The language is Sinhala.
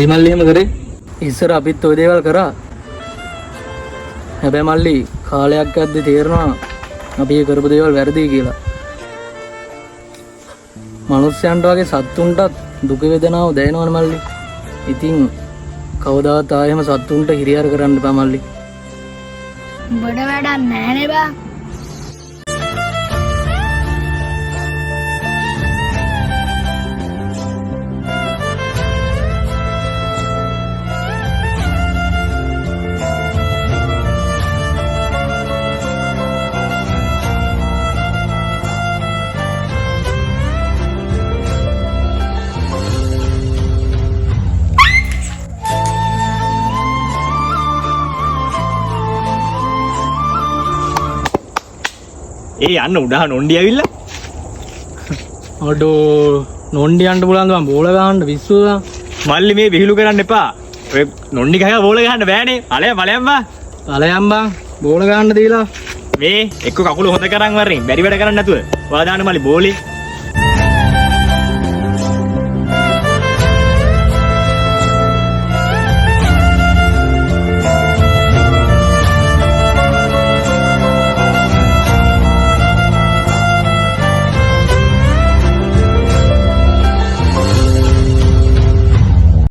මල්ලි එහෙම කරේ? ඉස්සර අපිත් ඔය දේවල් කරා. හැබැයි මල්ලි කාලයක් යද්දි තේරෙනවා අපි ඒ කරපු දේවල් වැරදි කියලා. මනුස්සයන්ට වගේ සත්තුන්ටත් දුක වේදනාව දැනෙනවනේ මල්ලි. ඉතින් කවදාවත් ආයෙම සත්තුන්ට හිරිහැර කරන්න එපා මල්ලි. උඹට වැඩක් නැහැ නේ බා. ඒ යන්න උඩහ නොන්ඩි ඇවිල්ලා. අඩෝ නොන්ඩි යන්න පුළුවන්ද මම බෝල ගහන්න විශ්වුවා. මල්ලි මේ විහිළු කරන්න එපා. ඔය නොන්ඩි ගහලා බෝල ගහන්න බෑනේ. ඵලයන් බා. ඵලයන් බං බෝල ගහන්න දීලා. මේ එක්ක කකුල හොද කරන් වරින් බැරි වැඩ කරන්නේ නැතුව. ඔයා දාන්න මල්ලි බෝලේ.